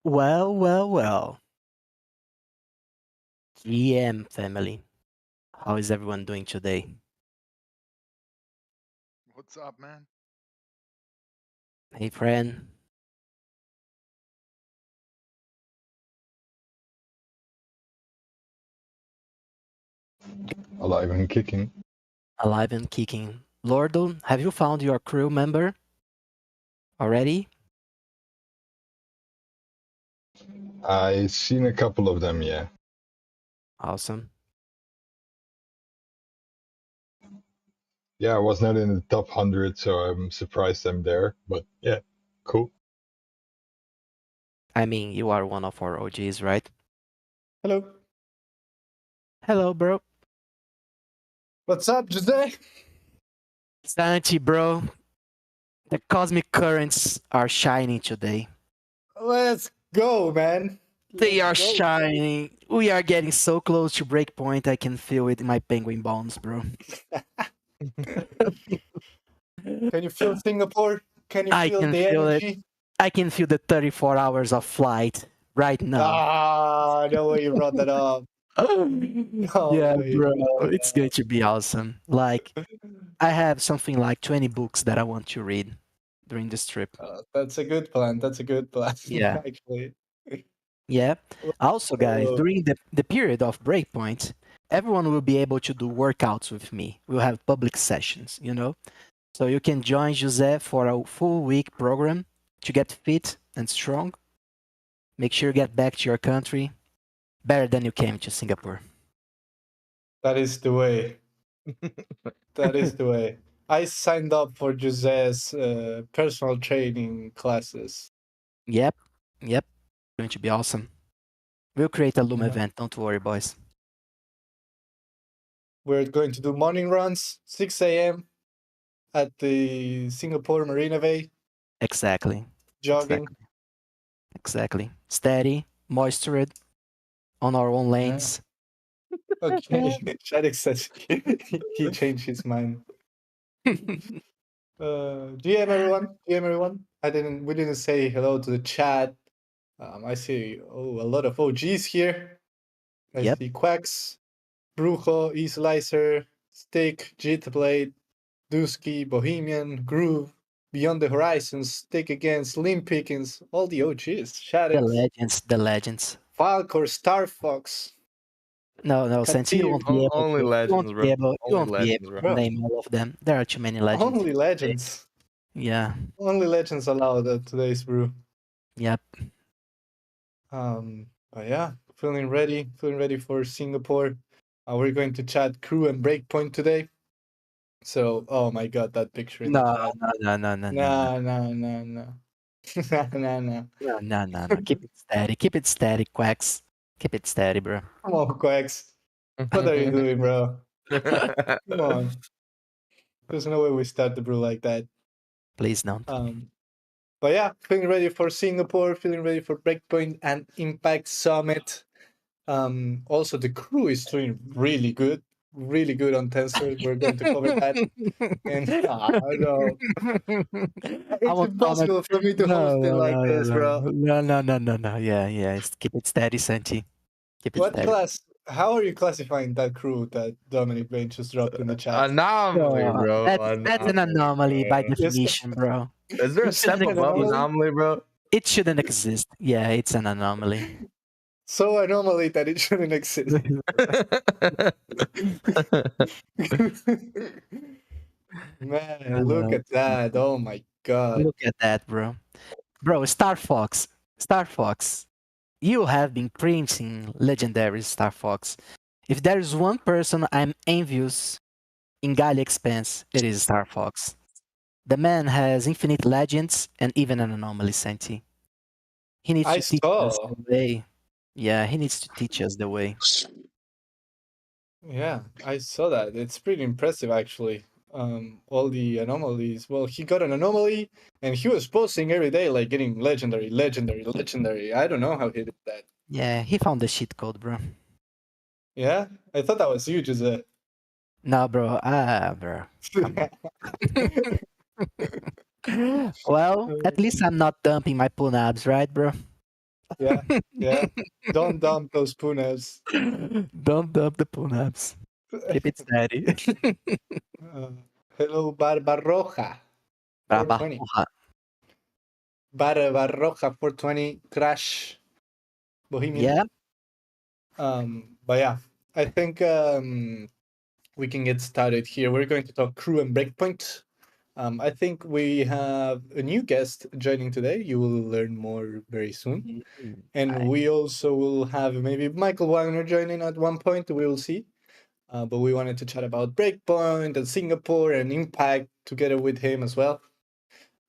Well, well, well. GM family, how is everyone doing today? What's up, man? Hey, friend. Alive and kicking. Alive and kicking. Lordo, have you found your crew member already? I seen a couple of them, yeah. Awesome. Yeah, I was not in the top 100, so I'm surprised I'm there. But yeah, cool. I mean, you are one of our OGs, right? Hello. Hello, bro. What's up, Jose? Santi, bro. The cosmic currents are shining today. Let's go, man. They are Let's go. shining. We are getting so close to breakpoint. I can feel it in my penguin bones, bro. Can you feel Singapore? Can you I feel can the feel it. energy? I can feel the 34 hours of flight right now. Ah, no way you brought that up. No Yeah, way you bro, brought that it's going to be awesome. Like, I have something like 20 books that I want to read during this trip. That's a good plan. That's a good plan, Yeah, actually. yeah. Also, guys, Oh, during the period of breakpoint, everyone will be able to do workouts with me. We'll have public sessions, you know? So you can join Jose for a full week program to get fit and strong. Make sure you get back to your country better than you came to Singapore. that is the way. That is the way. I signed up for Jose's personal training classes. Yep, yep. Going to be awesome. We'll create a Loom Yeah. event, don't worry, boys. We're going to do morning runs, 6 a.m. at the Singapore Marina Bay, Exactly. jogging. Exactly. Steady, moistured, on our own lanes. Okay, Shadik says he changed his mind. GM everyone, GM everyone. We didn't say hello to the chat. I see a lot of OGs here. I Yep. see Quacks, Brujo, E-Slicer, Stick, Jitblade, Dusky, Bohemian, Groove, Beyond the Horizons, Stick Again, Slim Pickings, all the OGs. The Shadows, legends, the legends. Falcor, Star Fox. No, since you won't Katir. be able Only to, legends, bro. you Only won't be legends, able bro. to Bro. name all of them. There are too many legends. Only legends. Yeah. Only legends allowed at today's brew. Yep. But yeah, feeling ready for Singapore. We're going to chat crew and breakpoint today. So, oh my god, that picture in the No, chat. no. No. No. No. Keep it steady. Keep it steady, Quacks. Keep it steady, bro. Come on, Quacks. What are you doing, bro? Come on. There's no way we start the brew like that. Please don't. But yeah, feeling ready for Singapore, feeling ready for Breakpoint and Impact Summit. Also, the crew is doing really good on Tensor. We're going to cover that. And no, it's impossible for me to host it like this, bro. No. Yeah. Keep it steady, Santi. Keep it What steady. class? How are you classifying that crew that Dominic Bain just dropped in the chat? Anomaly, bro. That's an anomaly by definition, bro. Is there a step an above anomaly? anomaly, bro? It shouldn't exist. Yeah, it's an anomaly. So anomaly that it shouldn't exist. Man, look at that. Oh my god. Look at that, bro. Bro, Star Fox. You have been printing legendary Star Fox. If there is one person I'm envious in Galia Expanse, it is Star Fox. The man has infinite legends and even an anomaly, Santi. He needs I to teach us saw. the way. Yeah, he needs to teach us the way. Yeah, I saw that. It's pretty impressive, actually. All the anomalies. Well, he got an anomaly, and he was posting every day, like getting legendary. I don't know how he did that. Yeah, he found the cheat code, bro. Yeah, I thought that was you, Jose. No, bro. Bro. Well, at least I'm not dumping my punabs, right, bro? Yeah. Don't dump those punabs. Don't dump the punabs. Keep it steady. Hello, Barbarroja. 420. Barbarroja. Barbarroja 420. Crash. Bohemian. Yeah, But yeah, I think we can get started here. We're going to talk crew and breakpoint. I think we have a new guest joining today. You will learn more very soon. And we also will have maybe Michael Wagner joining at one point. We will see. But we wanted to chat about Breakpoint and Singapore and Impact together with him as well,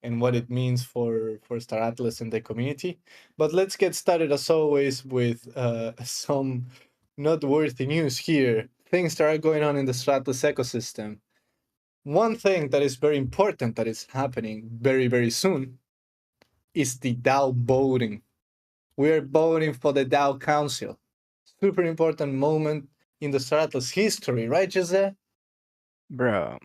and what it means for Star Atlas and the community. But let's get started as always with some noteworthy news here. Things that are going on in the Star Atlas ecosystem. One thing that is very important that is happening very, very soon is the Dow voting. We are voting for the Dow Council. Super important moment in the Star Atlas history, right, Jose? bro.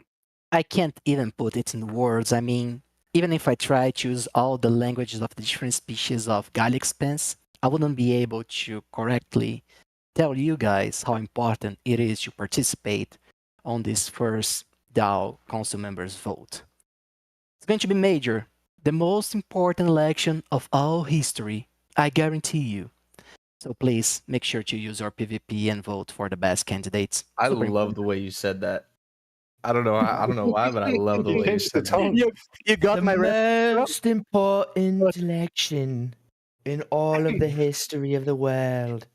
I can't even put it in words. I mean, even if I try to use all the languages of the different species of Gallic spans, I wouldn't be able to correctly tell you guys how important it is to participate on this first Dow Council members vote. It's going to be major, the most important election of all history, I guarantee you. So please make sure to use your PvP and vote for the best candidates. I Super love the way you said that. I don't know. I don't know why, but I love the You way you changed the said that. tone. You got The my reference, most important election in all of the history of the world.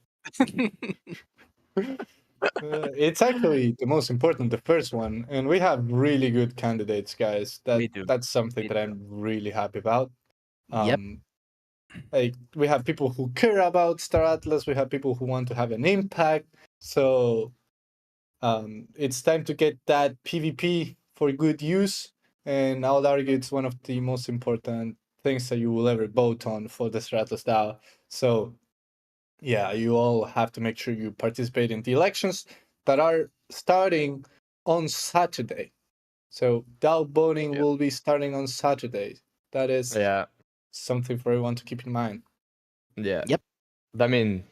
It's actually the most important, the first one, and we have really good candidates, guys. We do. That's something We that I'm really happy about. Yep. Like we have people who care about Star Atlas. We have people who want to have an impact. So it's time to get that PvP for good use, and I would argue it's one of the most important things that you will ever vote on for the Star Atlas DAO. So yeah, you all have to make sure you participate in the elections that are starting on Saturday. So DAO voting Yep. will be starting on Saturday. That is Yeah. something for everyone to keep in mind. Yeah. Yep. I mean,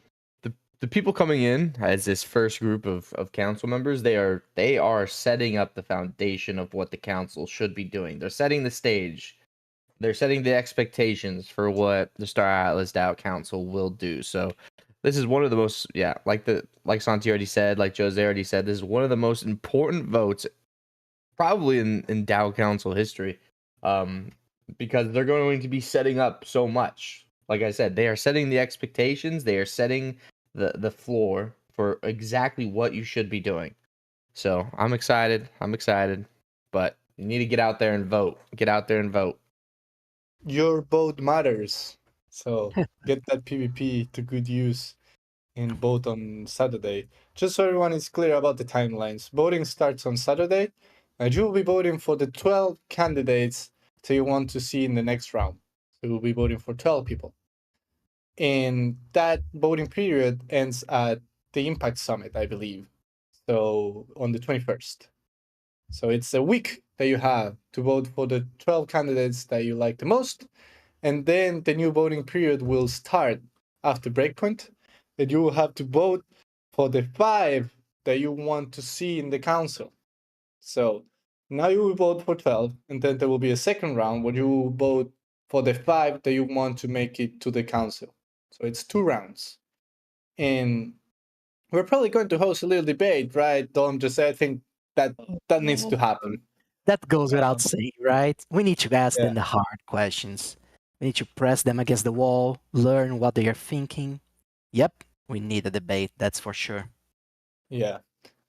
the people coming in as this first group of council members, they are setting up the foundation of what the council should be doing. They're setting the stage. They're setting the expectations for what the Star Atlas Dow Council will do. So this is one of the most, like Santi already said, like Jose already said, this is one of the most important votes probably in Dow Council history. Because they're going to be setting up so much. Like I said, they are setting the expectations, they are setting the floor for exactly what you should be doing. So I'm excited. But you need to get out there and vote. Get out there and vote. Your vote matters. So get that PvP to good use and vote on Saturday. Just so everyone is clear about the timelines. Voting starts on Saturday, and you will be voting for the 12 candidates that you want to see in the next round. So you'll be voting for 12 people. And that voting period ends at the Impact Summit, I believe. So on the 21st. So it's a week that you have to vote for the 12 candidates that you like the most. And then the new voting period will start after Breakpoint. And you will have to vote for the 5 that you want to see in the council. So now you will vote for 12, and then there will be a second round where you will vote for the 5 that you want to make it to the council. So it's 2 rounds. And we're probably going to host a little debate, right, Dom? Just I think that needs to happen. That goes without saying, right? We need to ask Yeah. them the hard questions. We need to press them against the wall, learn what they are thinking. Yep, we need a debate, that's for sure. Yeah.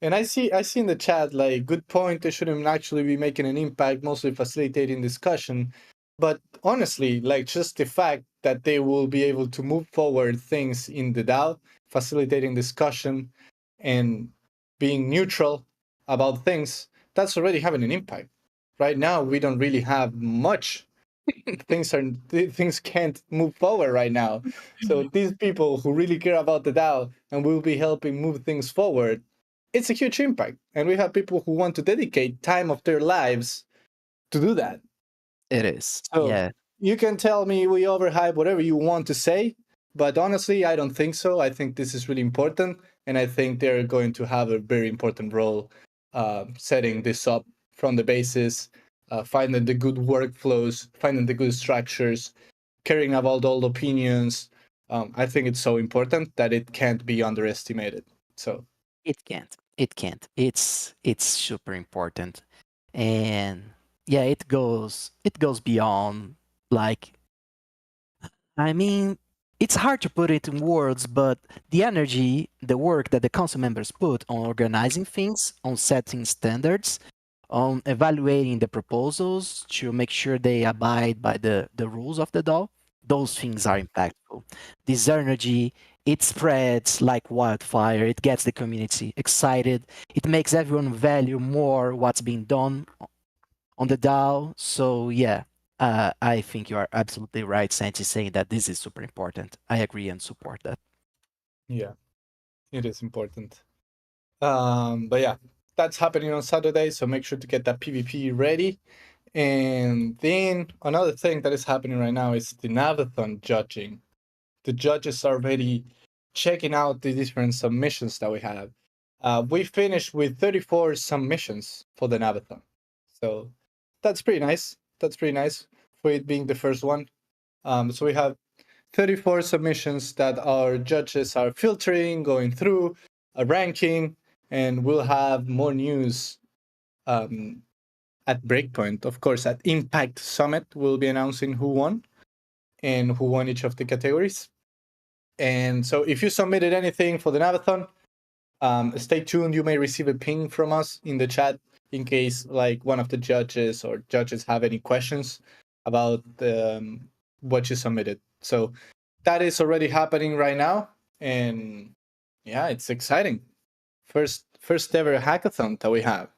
And I see in the chat, like, good point, they shouldn't actually be making an impact, mostly facilitating discussion. But honestly, like, just the fact that they will be able to move forward things in the DAO, facilitating discussion and being neutral about things, that's already having an impact. Right now, we don't really have much. Things can't move forward right now. So these people who really care about the DAO and will be helping move things forward, it's a huge impact. And we have people who want to dedicate time of their lives to do that. It is. So Yeah. you can tell me we overhype whatever you want to say, But honestly, I don't think so. I think this is really important, and I think they're going to have a very important role setting this up from the basis, finding the good workflows, finding the good structures, caring about all the opinions. I think it's so important that it can't be underestimated. So It can't. It can't. It's super important. And yeah, it goes beyond, like, I mean, it's hard to put it in words, but the energy, the work that the council members put on organizing things, on setting standards, on evaluating the proposals to make sure they abide by the rules of the DAO, those things are impactful. This energy, it spreads like wildfire. It gets the community excited. It makes everyone value more what's being done on the DAO. So yeah, I think you are absolutely right, Santi, saying that this is super important. I agree and support that. yeah, it is important. But yeah, that's happening on Saturday, so make sure to get that PvP ready. And then another thing that is happening right now is the Naon judging. The judges are already checking out the different submissions that we have. We finished with 34 submissions for the Naon. So that's pretty nice. That's pretty nice for it being the first one. So we have 34 submissions that our judges are filtering, going through, ranking, and we'll have more news at Breakpoint. Of course, at Impact Summit, we'll be announcing who won and who won each of the categories. And so if you submitted anything for the Nabathon, stay tuned. You may receive a ping from us in the chat in case like one of the judges or judges have any questions about what you submitted. So that is already happening right now. And yeah, it's exciting. First ever hackathon that we have.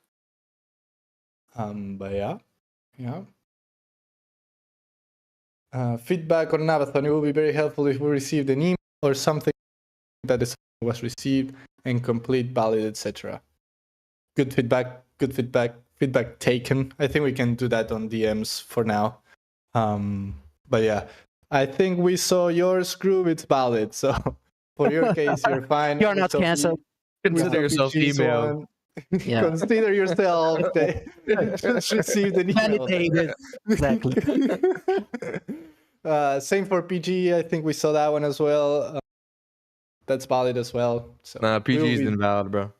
But yeah. Feedback on Nabathon. It will be very helpful if we received an email or something that was received and complete, valid, etc. Good feedback. Feedback taken. I think we can do that on DMs for now. But yeah, I think we saw yours, Groove. It's valid. So for your case, you're fine. You're not canceled. Consider yourself female. Yeah. Consider yourself just received an email. Validated. Exactly. Same for PG. I think we saw that one as well. That's valid as well. So Nah, PG is invalid, bro.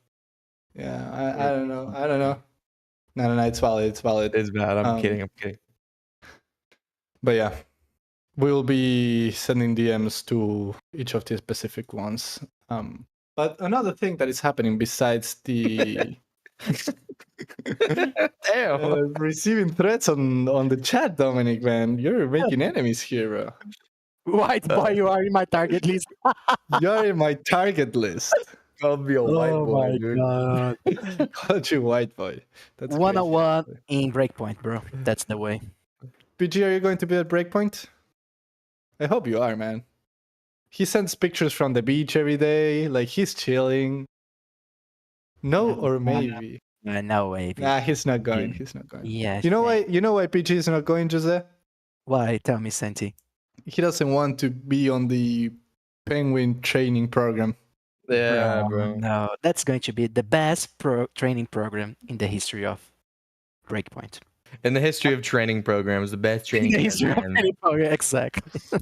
Yeah, I don't know. No, it's valid. It's valid. It's bad. I'm kidding. But yeah, we'll be sending DMs to each of the specific ones. But another thing that is happening besides the Damn. receiving threats on the chat, Dominic, man, you're making enemies here, bro. White boy, you are in my target list. You're in my target list. I'll be a white boy, dude. God. Called you white boy. That's 101 crazy. in Breakpoint, bro. That's the way. PG, are you going to be at Breakpoint? I hope you are, man. He sends pictures from the beach every day, like he's chilling. No, or maybe. No way. Nah, he's not going. Yeah. He's not going. Yeah. You know why? You know why PG is not going, Jose? Why? Tell me, Santi. He doesn't want to be on the penguin training program. Yeah, bro. No, that's going to be the best training program in the history of Breakpoint. In the history of training programs, the best training. In the history of training program, exactly.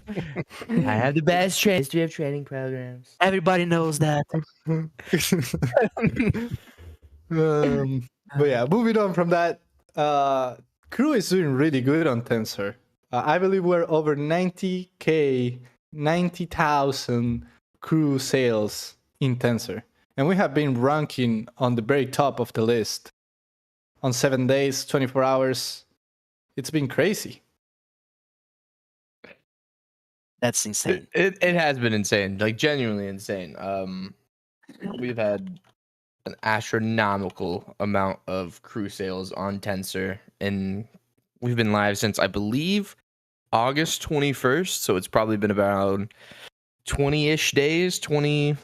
I have the best history of training programs. Everybody knows that. But yeah, moving on from that, Crew is doing really good on Tensor. I believe we're over 90,000 Crew sales in Tensor. And we have been ranking on the very top of the list on 7 days, 24 hours. It's been crazy. That's insane. It has been insane, like genuinely insane. We've had an astronomical amount of crew sales on Tensor, and we've been live since I believe August 21st. So it's probably been about 20-ish days, 20 in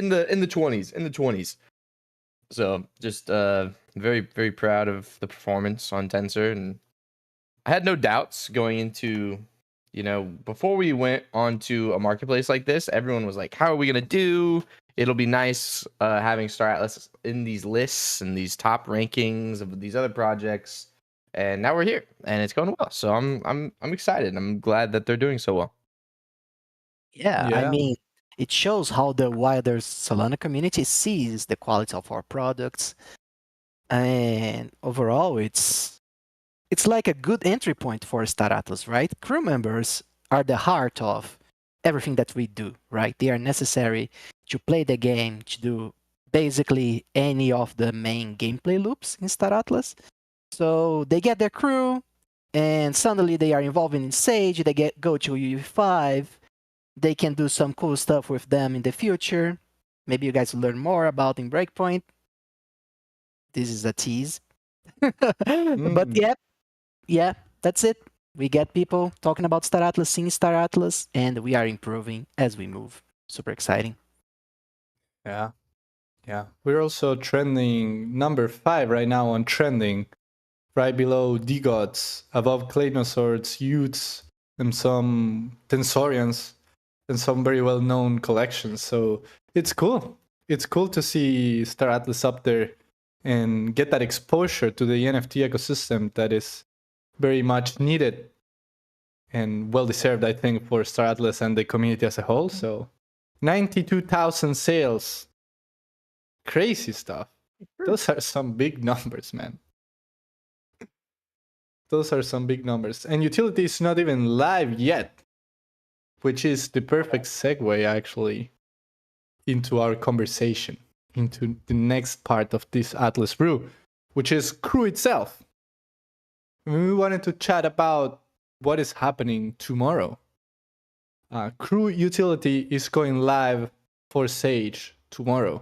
the 20s. So just very, very proud of the performance on Tensor, and I had no doubts going into before we went onto a marketplace like this, everyone was like, how are we going to do? It'll be nice having Star Atlas in these lists and these top rankings of these other projects. And now we're here and it's going well. So I'm excited. I'm glad that they're doing so well. Yeah, I Yeah. mean, it shows how the wider Solana community sees the quality of our products, and overall, it's like a good entry point for Star Atlas, right? Crew members are the heart of everything that we do, right? They are necessary to play the game, to do basically any of the main gameplay loops in Star Atlas. So they get their crew, and suddenly they are involved in Sage. They go to UE5. They can do some cool stuff with them in the future. Maybe you guys will learn more about in Breakpoint. This is a tease. But yeah, that's it. We get people talking about Star Atlas, seeing Star Atlas, and we are improving as we move. Super exciting. Yeah. Yeah. We're also trending number 5 right now on trending, right below D-Gods, above Claynosaurs, Utes, and some Tensorians, and some very well-known collections. So it's cool. It's cool to see Star Atlas up there and get that exposure to the NFT ecosystem that is very much needed and well-deserved, I think, for Star Atlas and the community as a whole. So 92,000 sales. Crazy stuff. Those are some big numbers, man. Those are some big numbers. And utility is not even live yet, which is the perfect segue, actually, into our conversation, into the next part of this Atlas Brew, which is Crew itself. We wanted to chat about what is happening tomorrow. Crew utility is going live for Sage tomorrow.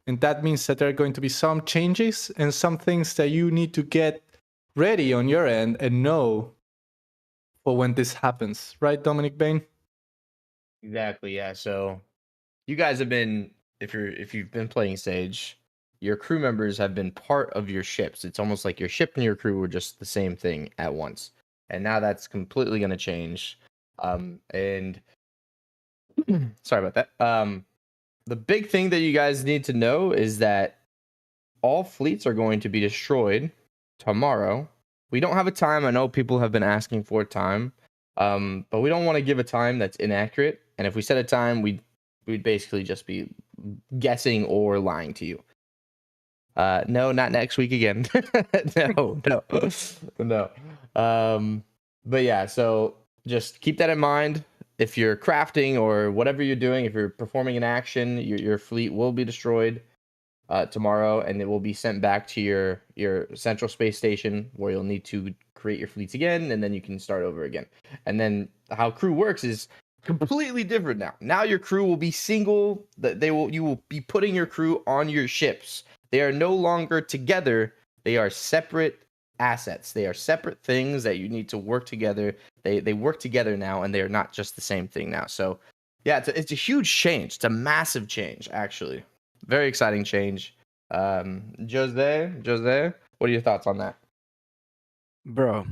And that means that there are going to be some changes and some things that you need to get ready on your end and know for when this happens. Right, Dominic Bain? Exactly. Yeah. So you guys have been, if you've been playing Sage, your crew members have been part of your ships. It's almost like your ship and your crew were just the same thing at once. And now that's completely going to change. And sorry about that. The big thing that you guys need to know is that all fleets are going to be destroyed tomorrow. We don't have a time. I know people have been asking for a time, but we don't want to give a time that's inaccurate. And if we set a time, we'd basically just be guessing or lying to you. No, not next week again. No. But yeah, so just keep that in mind. If you're crafting or whatever you're doing, if you're performing an action, your fleet will be destroyed tomorrow, and it will be sent back to your central space station where you'll need to create your fleets again, and then you can start over again. And then how crew works is completely different now. Now your crew will be single. You will be putting your crew on your ships. They are no longer together. They are separate assets. They are separate things that you need to work together. They work together now, and they are not just the same thing now. So yeah, it's a huge change. It's a massive change, actually. Very exciting change. Jose, what are your thoughts on that? Bro,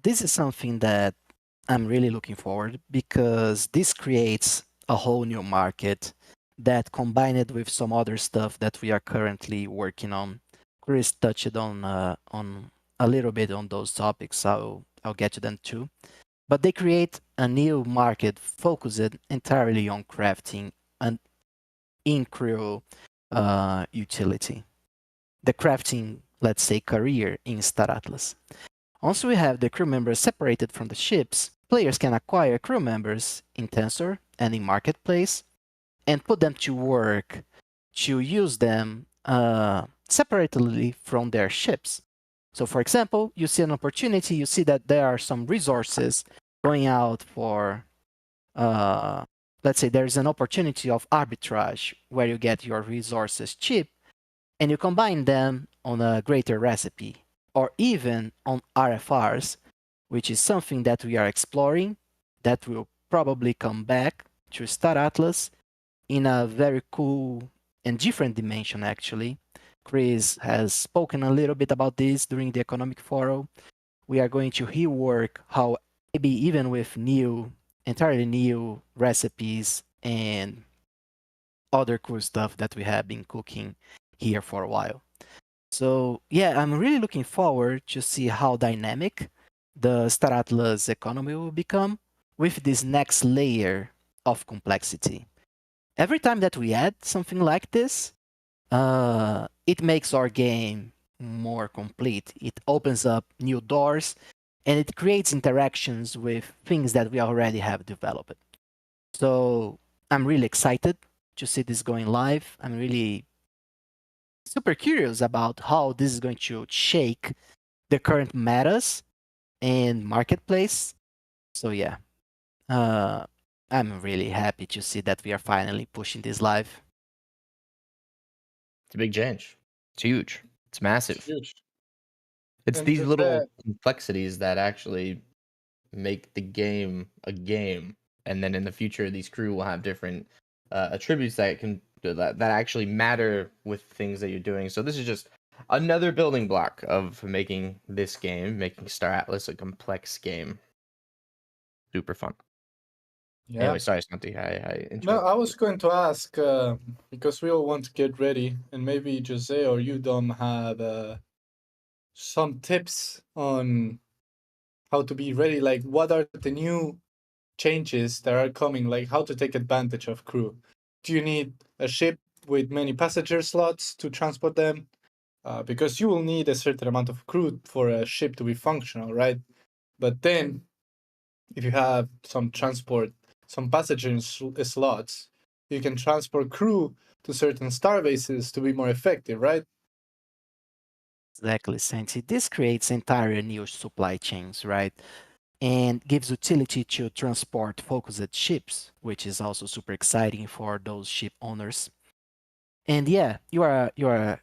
this is something that I'm really looking forward, because this creates a whole new market that, combined with some other stuff that we are currently working on. Chris touched on a little bit on those topics, so I'll get to them too. But they create a new market focused entirely on crafting and in crew utility. The crafting, let's say, career in Star Atlas. Once we have the crew members separated from the ships, players can acquire crew members in Tensor and in Marketplace and put them to work to use them separately from their ships. So, for example, you see an opportunity, you see that there are some resources going out for, let's say there's an opportunity of arbitrage where you get your resources cheap and you combine them on a greater recipe, or even on RFRs, which is something that we are exploring, that will probably come back to Star Atlas in a very cool and different dimension, actually. Chris has spoken a little bit about this during the Economic Forum. We are going to rework how maybe even with entirely new recipes and other cool stuff that we have been cooking here for a while. So yeah, I'm really looking forward to see how dynamic the Star Atlas economy will become with this next layer of complexity. Every time that we add something like this, it makes our game more complete. It opens up new doors and it creates interactions with things that we already have developed. So I'm really excited to see this going live. I'm really super curious about how this is going to shake the current metas and marketplace. So yeah, uh, I'm really happy to see that we are finally pushing this live. It's a big change. It's huge. It's massive. Huge. It's And these just little complexities that actually make the game a game, and then in the future, these crew will have different attributes that actually matter with things that you're doing. So this is just another building block of making this game, making Star Atlas a complex game. Super fun. yeah. Anyway, sorry, Santi. I No, interrupted I you. was going to ask because we all want to get ready, and maybe Jose or you, Dom, have some tips on how to be ready. Like, what are the new changes that are coming? Like, how to take advantage of crew? Do you need a ship with many passenger slots to transport them? Because you will need a certain amount of crew for a ship to be functional, right? But then, if you have some passenger slots, you can transport crew to certain star bases to be more effective, right? Exactly, Santi. This creates entire new supply chains, right? And gives utility to transport focused ships, which is also super exciting for those ship owners. And yeah, you are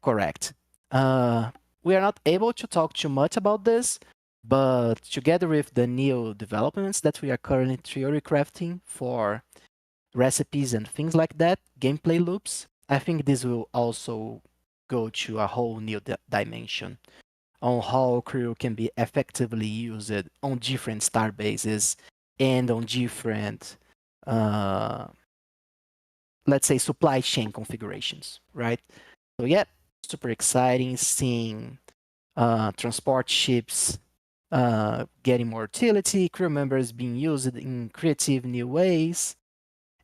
correct. We are not able to talk too much about this, but together with the new developments that we are currently theory crafting for recipes and things like that, gameplay loops, I think this will also go to a whole new dimension on how crew can be effectively used on different star bases and on different, uh, let's say, supply chain configurations, right? So yeah, super exciting seeing transport ships getting more utility, crew members being used in creative new ways,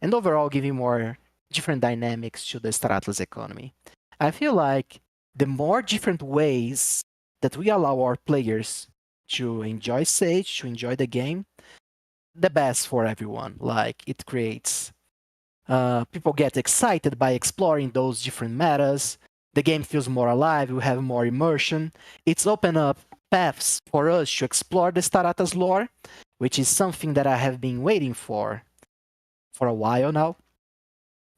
and overall giving more different dynamics to the Star Atlas economy. I feel like the more different ways that we allow our players to enjoy Sage, to enjoy the game, the best for everyone. Like it creates people get excited by exploring those different metas. The game feels more alive. We have more immersion. It's open up paths for us to explore the Star Atlas lore, which is something that I have been waiting for a while now.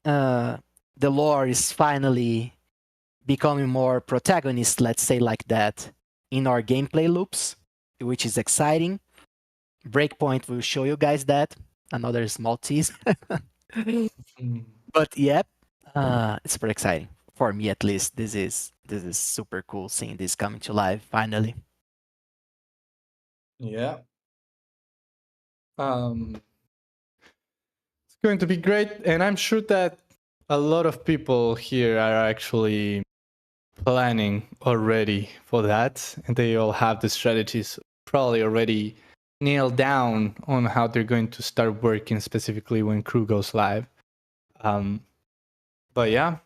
Uh, the lore is finally becoming more protagonist, let's say like that, in our gameplay loops, which is exciting. Breakpoint will show you guys that. Another small tease. Mm. But yep, it's super exciting for me at least. This is super cool seeing this coming to life finally. Yeah. It's going to be great, and I'm sure that a lot of people here are actually planning already for that, and they all have the strategies probably already nailed down on how they're going to start working specifically when crew goes live. But yeah,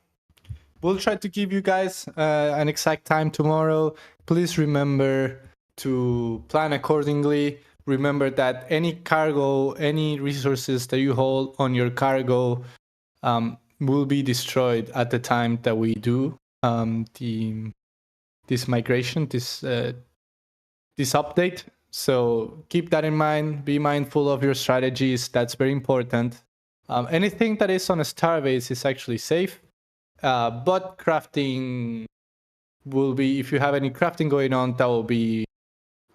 we'll try to give you guys an exact time tomorrow. Please remember to plan accordingly. Remember that any cargo, any resources that you hold on your cargo will be destroyed at the time that we do this migration, this update. So keep that in mind. Be mindful of your strategies. That's very important. Anything that is on a starbase is actually safe, but crafting will be, if you have any crafting going on, that will be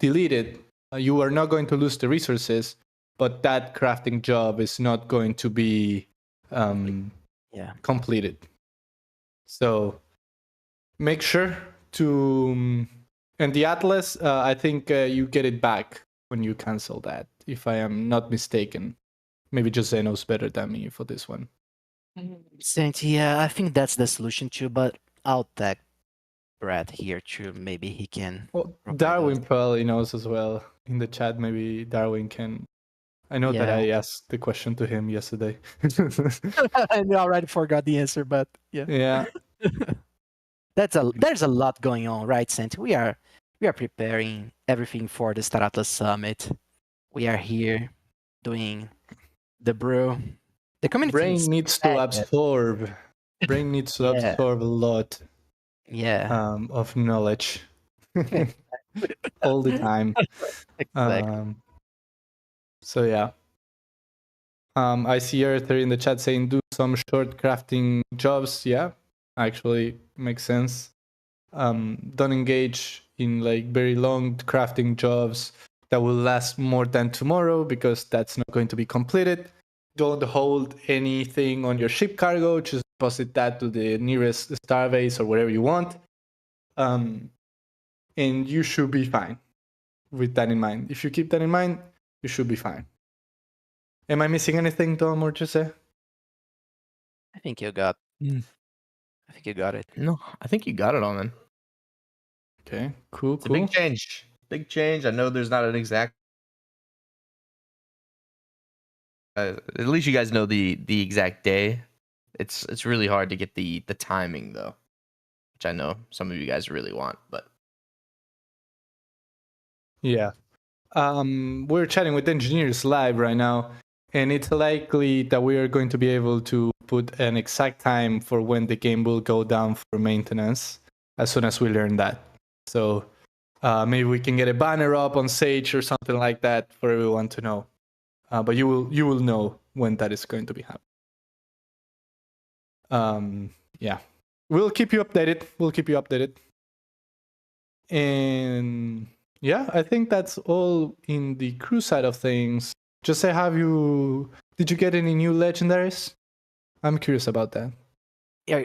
deleted. You are not going to lose the resources, but that crafting job is not going to be Yeah. completed. So make sure to and the Atlas, I think you get it back when you cancel that, if I am not mistaken. Maybe Jose knows better than me for this one. Saint, yeah, I think that's the solution too, but I'll tag Brad here too. Maybe he can. Well, provide Darwin us. probably knows as well in the chat. Maybe Darwin can. I know that Yeah. I asked the question to him yesterday. I already forgot the answer, but yeah. Yeah. There's a lot going on, right, Saint? We are preparing everything for the Star Atlas Summit. We are here doing the brew. The community Brain is needs to excited. absorb. Brain needs to Yeah. absorb a lot Yeah. of knowledge all the time. Exactly. So yeah. I see Arthur in the chat saying do some short crafting jobs. Yeah, actually makes sense. Don't engage in like very long crafting jobs that will last more than tomorrow because that's not going to be completed. Don't hold anything on your ship cargo. Just deposit that to the nearest starbase or wherever you want. And you should be fine with that in mind. If you keep that in mind, you should be fine. Am I missing anything, Dom or Jose? I think you got. Mm. I think you got it. No, I think you got it all, man. Okay, cool, It's a cool. big change. Big change. I know there's not an exact. At least you guys know the exact day. It's really hard to get the timing though, which I know some of you guys really want. But Yeah. We're chatting with engineers live right now, and it's likely that we are going to be able to put an exact time for when the game will go down for maintenance as soon as we learn that. So maybe we can get a banner up on Sage or something like that for everyone to know. But you will know when that is going to be happening. Yeah, we'll keep you updated. And yeah, I think that's all in the crew side of things. Just say, did you get any new legendaries? I'm curious about that.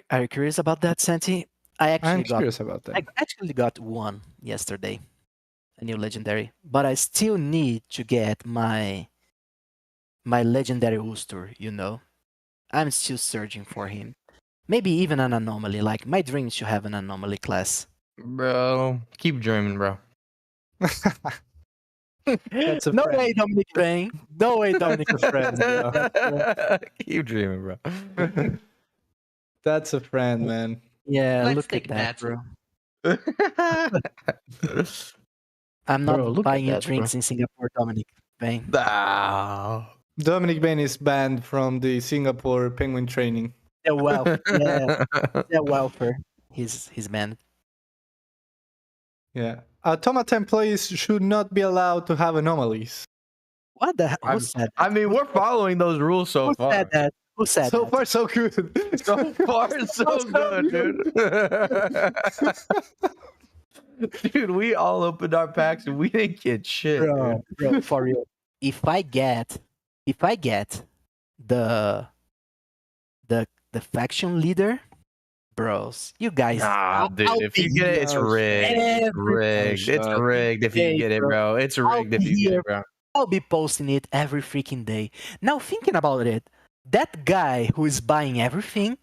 Are you curious about that, Santi? I I'm actually got. curious about that. I actually got one yesterday, a new legendary. But I still need to get my legendary Ooster. You know, I'm still searching for him. Maybe even an anomaly. Like my dream is to have an anomaly class. bro, keep dreaming, bro. That's a No friend. way, Dominic Bain. No way, Dominic. That's a friend, bro. Keep dreaming, bro. That's a friend, man. Yeah, Let's look take at that, that. bro. I'm not Bro, look buying at you that, drinks bro. in Singapore, Dominic Bain. Ah. Dominic Bain is banned from the Singapore Penguin training. The wealth, yeah, the welfare. He's man. Yeah. Automata employees should not be allowed to have anomalies. What the hell? Who I'm- said that? I mean, we're following those rules so Who far. said that? Who said So that? far, so good. So far, so good, dude. Dude, we all opened our packs and we didn't get shit, Bro, for real. If I get the the faction leader, bros, you guys. Nah, dude. I'll If be you get it, it's No rigged. shot. It's Every rigged. It's shot. rigged if you day, get it, bro. bro. It's I'll rigged if be you get here. it, bro. I'll be posting it every freaking day. Now thinking about it, that guy who is buying everything,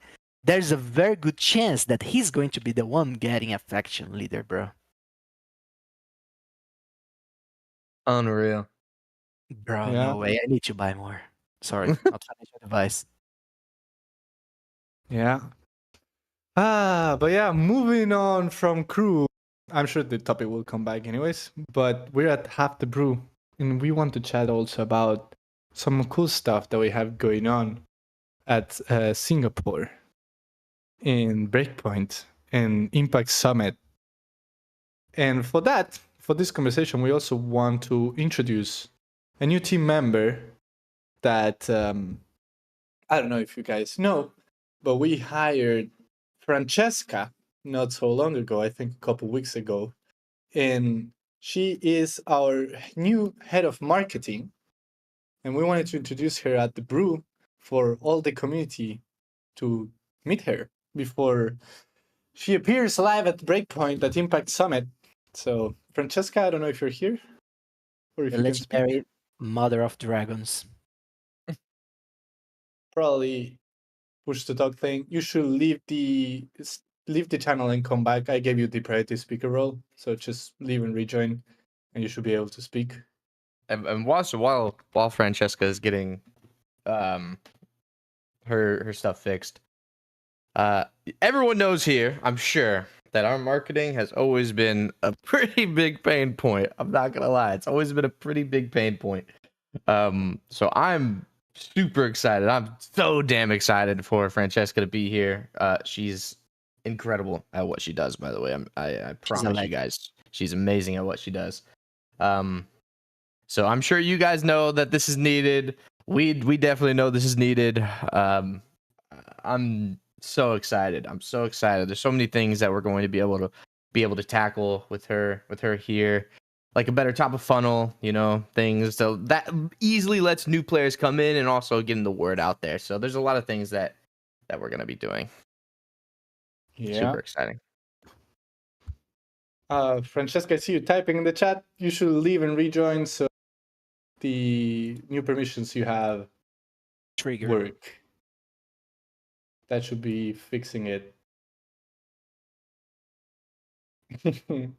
there's a very good chance that he's going to be the one getting a faction leader, bro. Unreal. Bro, Yeah. no way. I need to buy more. Sorry, not financial advice. Yeah. But yeah, moving on from crew. I'm sure the topic will come back anyways, but we're at half the brew and we want to chat also about some cool stuff that we have going on at Singapore in Breakpoint and Impact Summit. And for this conversation, we also want to introduce a new team member that I don't know if you guys know, but we hired Francesca not so long ago, I think a couple weeks ago, and she is our new head of marketing. And we wanted to introduce her at the brew for all the community to meet her before she appears live at Breakpoint at Impact Summit. So, Francesca, I don't know if you're here. Or if The you can speak, legendary Mother of Dragons. probably push to talk thing. You should leave the channel and come back. I gave you the priority speaker role, so just leave and rejoin, and you should be able to speak. And while Francesca is getting her stuff fixed, everyone knows here, I'm sure, that our marketing has always been a pretty big pain point. I'm not gonna lie, it's always been a pretty big pain point. So I'm super excited. I'm so damn excited for Francesca to be here. She's incredible at what she does, by the way. I promise you legend. guys, she's amazing at what she does. So I'm sure you guys know that this is needed. We definitely know this is needed. I'm so excited. I'm so excited. There's so many things that we're going to be able to tackle with her here, like a better top of funnel, things. So that easily lets new players come in and also getting the word out there. So there's a lot of things that we're going to be doing. Yeah. Super exciting. Francesca, I see you typing in the chat. You should leave and rejoin so the new permissions you have Trigger. work. That should be fixing it. The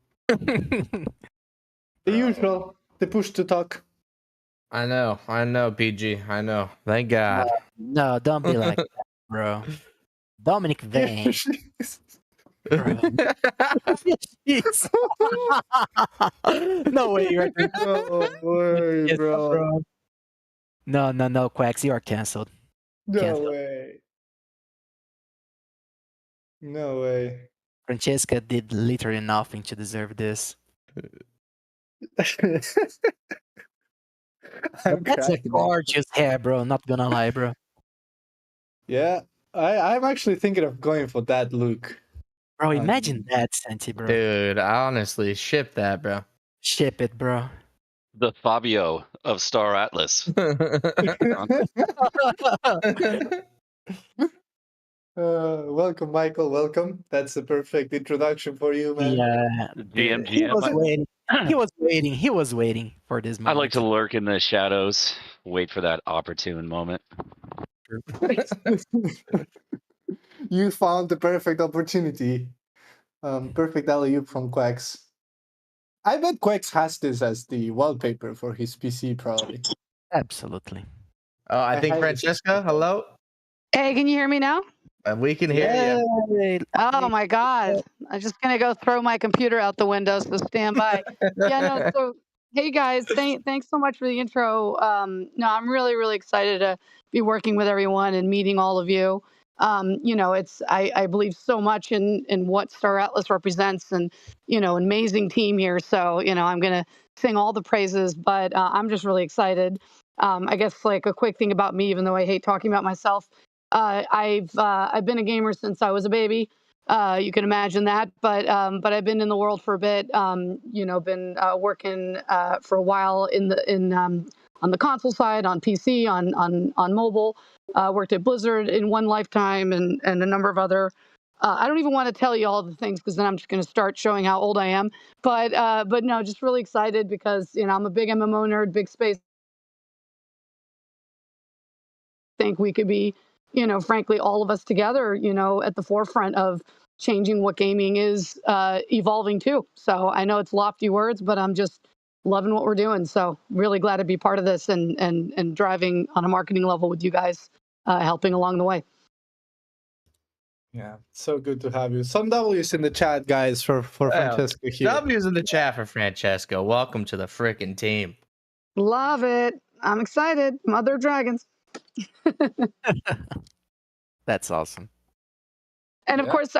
usual, the push to talk. I know, PG. I know. Thank God. No, don't be like that, bro. Dominic Vane. Bro. Jeez. No way, you're No way, Yes, bro. No, Quacks, you are cancelled. No Cancel. way. No way. Francesca did literally nothing to deserve this. I'm That's a cracking up. gorgeous hair, bro. Not gonna lie, bro. Yeah, I'm actually thinking of going for that look. Bro, imagine that, Santi, bro. Dude, I honestly ship that, bro. Ship it, bro. The Fabio of Star Atlas. Welcome, Michael. Welcome. That's the perfect introduction for you, man. Yeah. He was GM. waiting. He was waiting for this I moment. like to lurk in the shadows, wait for that opportune moment. You found the perfect opportunity. Perfect alley-oop from Quacks. I bet Quacks has this as the wallpaper for his PC, probably. Absolutely. Oh, I think highly Francesca, suspect that. hello? Hey, can you hear me now? We can hear you. Yay. Oh my God. I'm just gonna go throw my computer out the window, so stand by. Yeah, no, so hey guys, thanks so much for the intro. No, I'm really, really excited to be working with everyone and meeting all of you. It's I believe so much in what Star Atlas represents and amazing team here. So, I'm gonna sing all the praises, but I'm just really excited. I guess like a quick thing about me, even though I hate talking about myself. I've been a gamer since I was a baby. You can imagine that, but I've been in the world for a bit. Been working for a while on the console side, on PC, on mobile. Worked at Blizzard in one lifetime, and a number of other. I don't even want to tell you all the things because then I'm just going to start showing how old I am. But no, just really excited because I'm a big MMO nerd, big space. Think we could be, frankly, all of us together, at the forefront of changing what gaming is evolving to. So I know it's lofty words, but I'm just loving what we're doing. So really glad to be part of this and driving on a marketing level with you guys, helping along the way. Yeah, so good to have you. Some W's in the chat, guys, for Francesca here. W's in the chat for Francesca. Welcome to the frickin' team. Love it. I'm excited. Mother of Dragons. That's awesome. And of course,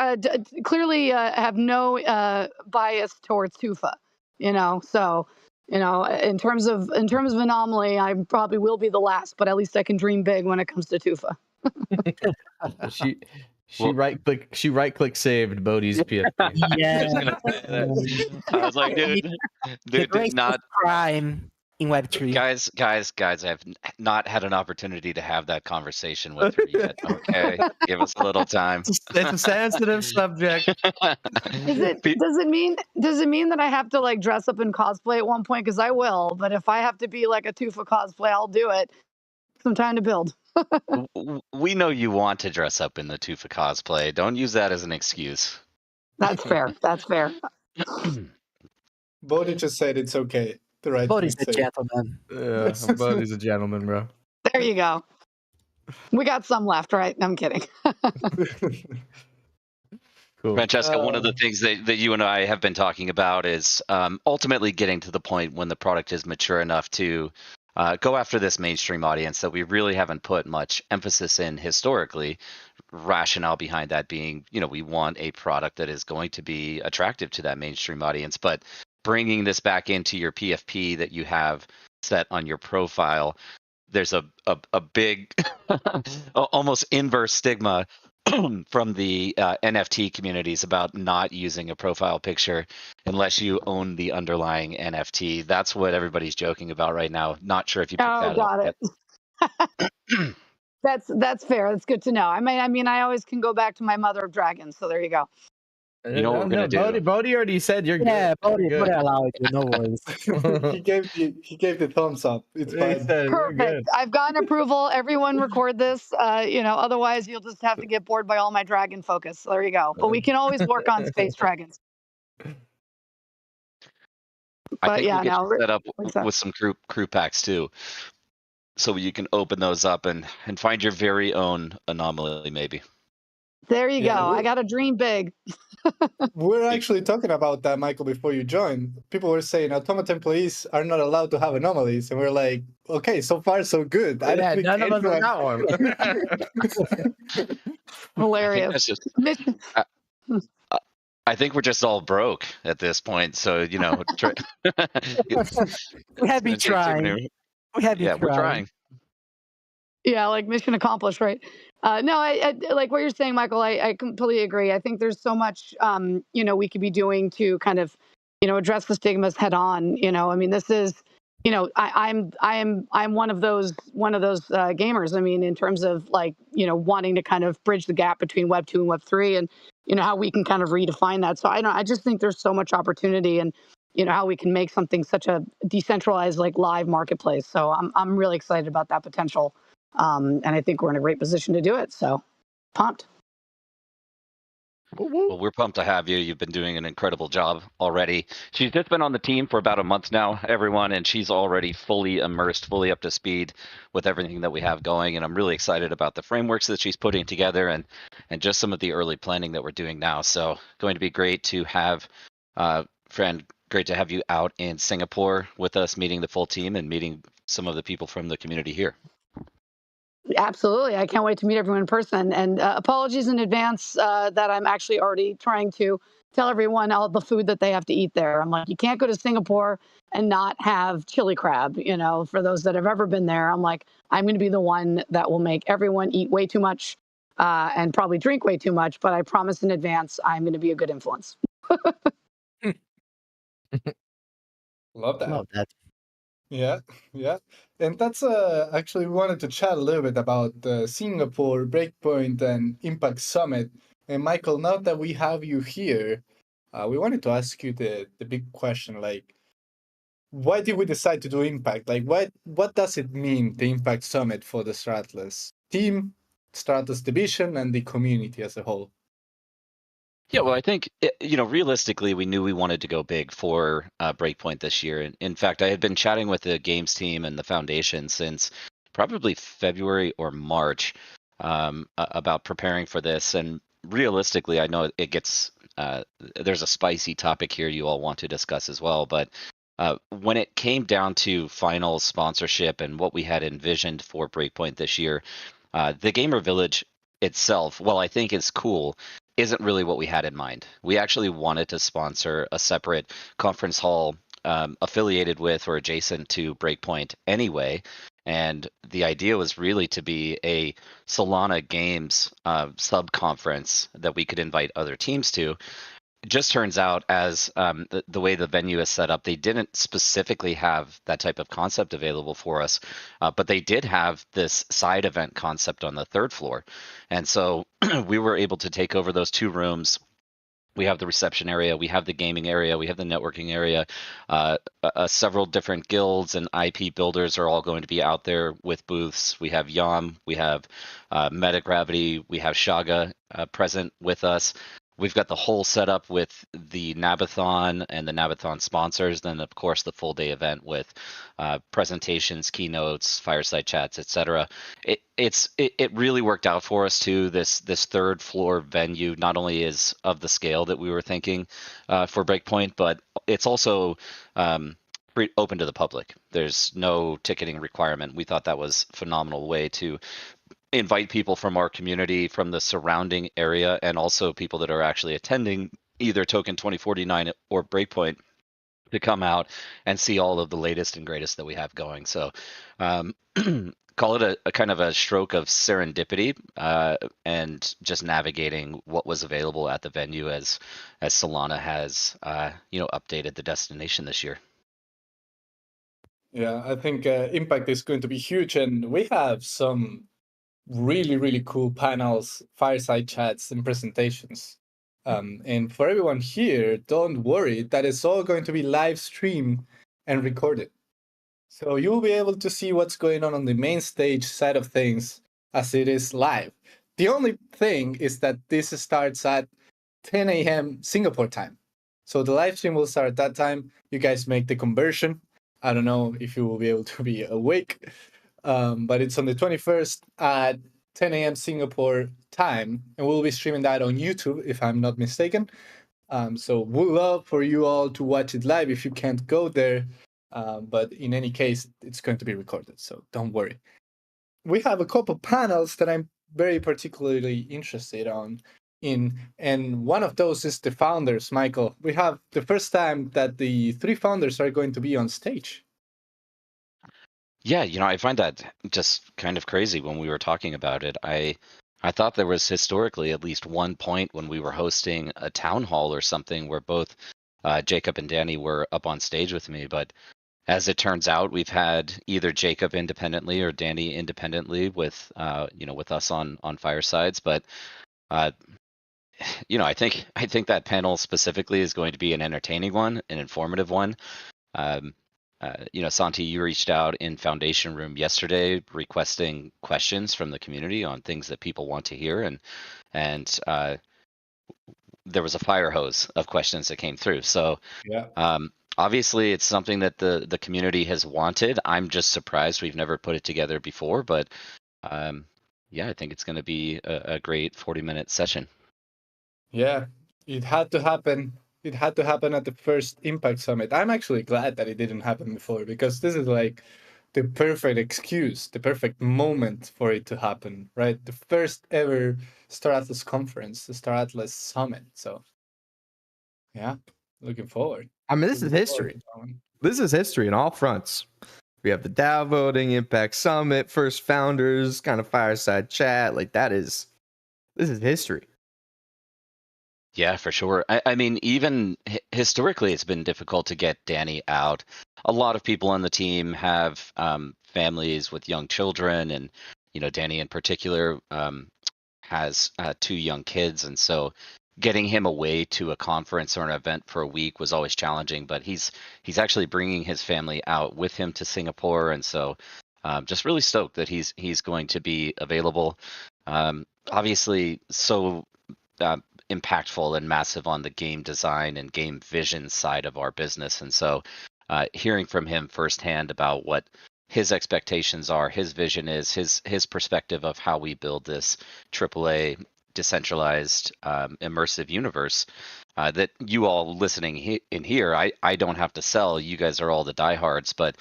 clearly have no bias towards Tufa. So in terms of Anomaly, I probably will be the last, but at least I can dream big when it comes to Tufa. She right click saved Bodhi's PSP. Yeah. I was like, dude, The greatest not crime in Web3. Guys, I've not had an opportunity to have that conversation with her yet. Okay, give us a little time. It's a sensitive subject. Does it mean that I have to like dress up in cosplay at one point? Because I will, but if I have to be like a Tufa cosplay, I'll do it. Some time to build. We know you want to dress up in the Tufa cosplay. Don't use that as an excuse. That's fair. That's fair. Bodhi just said it's okay. The right But thing he's to a say. gentleman. Yeah, but he's a gentleman, bro. There you go. We got some left, right? I'm kidding. Cool. Francesca, one of the things that you and I have been talking about is ultimately getting to the point when the product is mature enough to go after this mainstream audience that we really haven't put much emphasis in historically. Rationale behind that being, we want a product that is going to be attractive to that mainstream audience, but bringing this back into your PFP that you have set on your profile, there's a big almost inverse stigma from the NFT communities about not using a profile picture unless you own the underlying NFT. That's what everybody's joking about right now. Not sure if you picked that got up it. yet. That's fair. That's good to know. I mean, I always can go back to my mother of dragons. So there you go. You know what we're gonna do? Bodhi already said you're Yeah, good. but I allow it. No worries. he gave the thumbs up. It's He fine. said you're Perfect. good. I've gotten approval. Everyone record this. Otherwise you'll just have to get bored by all my dragon focus. So there you go. But we can always work on space dragons. I think yeah, we'll get no, you set up what's that? with some crew packs too, so you can open those up and find your very own anomaly, maybe. There you Yeah, go. I got to dream big. We're actually talking about that, Michael, before you joined. People were saying automata employees are not allowed to have anomalies. And we're like, okay, so far so good. I don't Yeah, think none of us anyone... got one. Hilarious. I think we're just all broke at this point. So We have been trying. We're trying. Yeah, like mission accomplished, right? No, I like what you're saying, Michael. I completely agree. I think there's so much, we could be doing to kind of, address the stigmas head on. I mean, this is, I'm one of those gamers. I mean, in terms of like, wanting to kind of bridge the gap between Web 2 and Web 3, and how we can kind of redefine that. So I just think there's so much opportunity, and how we can make something such a decentralized, like live marketplace. So I'm really excited about that potential. And I think we're in a great position to do it. So pumped. Well, we're pumped to have you. You've been doing an incredible job already. She's just been on the team for about a month now, everyone, and she's already fully immersed, fully up to speed with everything that we have going. And I'm really excited about the frameworks that she's putting together and just some of the early planning that we're doing now. So going to be great to have, friend, great to have you out in Singapore with us, meeting the full team and meeting some of the people from the community here. Absolutely. I can't wait to meet everyone in person. And apologies in advance that I'm actually already trying to tell everyone all the food that they have to eat there. I'm like, you can't go to Singapore and not have chili crab. For those that have ever been there, I'm like, I'm going to be the one that will make everyone eat way too much and probably drink way too much. But I promise in advance, I'm going to be a good influence. Love that. Love that. Yeah. And that's actually we wanted to chat a little bit about Singapore, Breakpoint, and Impact Summit. And Michael, now that we have you here, we wanted to ask you the big question, like, why did we decide to do Impact? Like, what does it mean, the Impact Summit, for the Stratlas team, Stratlas division, and the community as a whole? Yeah, well, I think, realistically, we knew we wanted to go big for Breakpoint this year. And in fact, I had been chatting with the games team and the foundation since probably February or March about preparing for this. And realistically, I know it gets, there's a spicy topic here you all want to discuss as well. But when it came down to final sponsorship and what we had envisioned for Breakpoint this year, the Gamer Village itself, well, I think it's cool, isn't really what we had in mind. We actually wanted to sponsor a separate conference hall affiliated with or adjacent to Breakpoint anyway. And the idea was really to be a Solana Games sub-conference that we could invite other teams to. just turns out, as the way the venue is set up, they didn't specifically have that type of concept available for us, but they did have this side event concept on the third floor, and so we were able to take over those 2 rooms. We have the reception area, we have the gaming area, we have the networking area. Several different guilds and IP builders are all going to be out there with booths. We have Yam, we have Metagravity, we have Shaga present with us. We've got the whole setup with the Nabathon and the Nabathon sponsors. Then, of course, the full day event with presentations, keynotes, fireside chats, etc. It really worked out for us too. This third floor venue not only is of the scale that we were thinking for Breakpoint, but it's also open to the public. There's no ticketing requirement. We thought that was a phenomenal way to invite people from our community, from the surrounding area, and also people that are actually attending either Token 2049 or Breakpoint to come out and see all of the latest and greatest that we have going. So call it a kind of a stroke of serendipity and just navigating what was available at the venue as Solana has updated the destination this year. Yeah, I think Impact is going to be huge, and we have some really, really cool panels, fireside chats, and presentations. And for everyone here, don't worry, that is all going to be live streamed and recorded. So you'll be able to see what's going on the main stage side of things as it is live. The only thing is that this starts at 10 a.m. Singapore time. So the live stream will start at that time. You guys make the conversion. I don't know if you will be able to be awake, but it's on the 21st at 10 a.m. Singapore time, and we'll be streaming that on YouTube, if I'm not mistaken. So we'd love for you all to watch it live if you can't go there. But in any case, it's going to be recorded, so don't worry. We have a couple panels that I'm very particularly interested in, and one of those is the founders, Michael. We have the first time that the 3 founders are going to be on stage. Yeah, I find that just kind of crazy when we were talking about it. I thought there was historically at least one point when we were hosting a town hall or something where both Jacob and Danny were up on stage with me, but as it turns out, we've had either Jacob independently or Danny independently with with us on firesides. But I think that panel specifically is going to be an entertaining one, an informative one. Santi, you reached out in Foundation Room yesterday requesting questions from the community on things that people want to hear, and there was a fire hose of questions that came through. So yeah. Obviously, it's something that the community has wanted. I'm just surprised we've never put it together before, but yeah, I think it's going to be a great 40-minute session. Yeah, it had to happen. It had to happen at the first Impact Summit. I'm actually glad that it didn't happen before, because this is like the perfect excuse, the perfect moment for it to happen, right? The first ever Star Atlas conference, the Star Atlas Summit. So, yeah, looking forward. I mean, this is history. This is history on all fronts. We have the Dow voting, Impact Summit, first founders, kind of fireside chat. Like this is history. Yeah, for sure. I mean, even historically, it's been difficult to get Danny out. A lot of people on the team have families with young children, and Danny in particular has 2 young kids, and so getting him away to a conference or an event for a week was always challenging. But he's actually bringing his family out with him to Singapore, and so just really stoked that he's going to be available. Obviously, so impactful and massive on the game design and game vision side of our business, and so hearing from him firsthand about what his expectations are, his vision is, his perspective of how we build this AAA decentralized immersive universe that you all listening in here, I don't have to sell. You guys are all the diehards, but